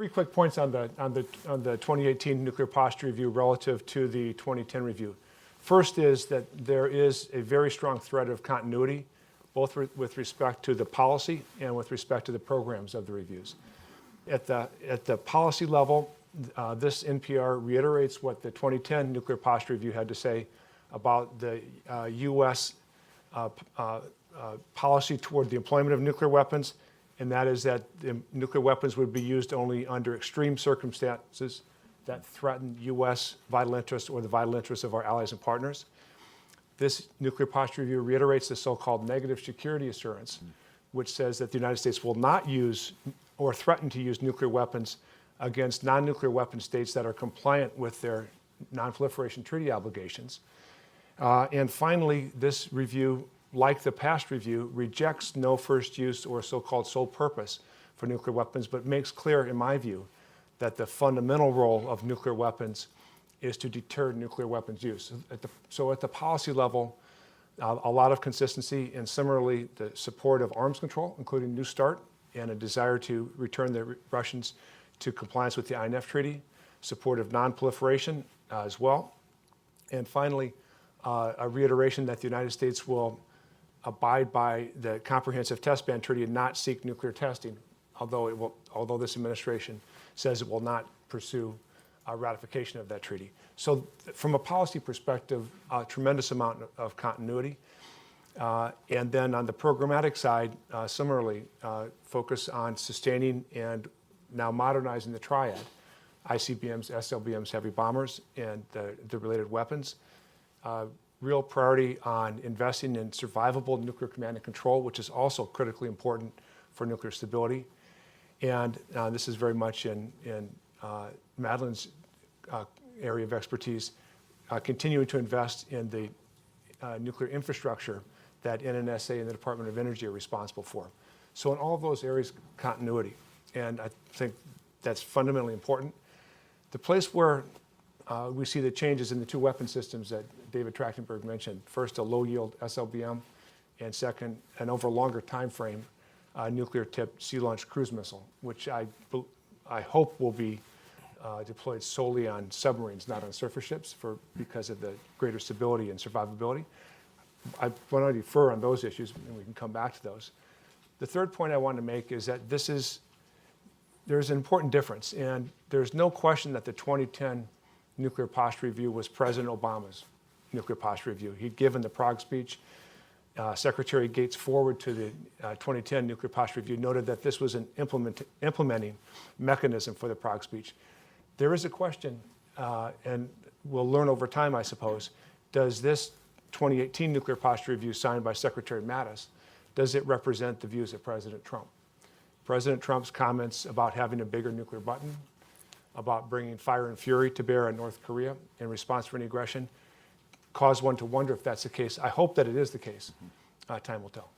three quick points on the 2018 nuclear posture review relative to the 2010 review. First is that there is a very strong thread of continuity, both with respect to the policy and with respect to the programs of the reviews. At the policy level, this NPR reiterates what the 2010 nuclear posture review had to say about the U.S. Policy toward the employment of nuclear weapons, and that is that the nuclear weapons would be used only under extreme circumstances that threaten U.S. vital interests or the vital interests of our allies and partners. This nuclear posture review reiterates the so-called negative security assurance, which says that the United States will not use or threaten to use nuclear weapons against non-nuclear weapon states that are compliant with their Non-Proliferation Treaty obligations. And finally, this review, like the past review, rejects no first use or so-called sole purpose for nuclear weapons, but makes clear, in my view, that the fundamental role of nuclear weapons is to deter nuclear weapons use. So at the policy level, a lot of consistency, and similarly the support of arms control, including New START, and a desire to return the Russians to compliance with the INF Treaty, support of non-proliferation as well, and finally, a reiteration that the United States will abide by the Comprehensive Test Ban Treaty and not seek nuclear testing, although this administration says it will not pursue ratification of that treaty. So from a policy perspective, a tremendous amount of continuity. And then on the programmatic side, similarly, focus on sustaining and now modernizing the triad, ICBMs, SLBMs, heavy bombers, and the related weapons. Real priority on investing in survivable nuclear command and control, which is also critically important for nuclear stability. And this is very much in Madeline's area of expertise, continuing to invest in the nuclear infrastructure that NNSA and the Department of Energy are responsible for. So in all of those areas, continuity. And I think that's fundamentally important. The place where we see the changes in the two weapon systems that David Trachtenberg mentioned, first a low-yield SLBM, and second, and over a longer time frame, nuclear-tipped sea-launched cruise missile, which I hope will be deployed solely on submarines, not on surface ships, because of the greater stability and survivability. I want to defer on those issues, and we can come back to those. The third point I want to make is that there's an important difference, and there's no question that the 2010 nuclear posture review was President Obama's nuclear posture review. He'd given the Prague speech. Secretary Gates forward to the 2010 nuclear posture review noted that this was an implementing mechanism for the Prague speech. There is a question, and we'll learn over time, I suppose, does this 2018 nuclear posture review signed by Secretary Mattis, does it represent the views of President Trump? President Trump's comments about having a bigger nuclear button, about bringing fire and fury to bear on North Korea in response to any aggression, cause one to wonder if that's the case. I hope that it is the case. Time will tell.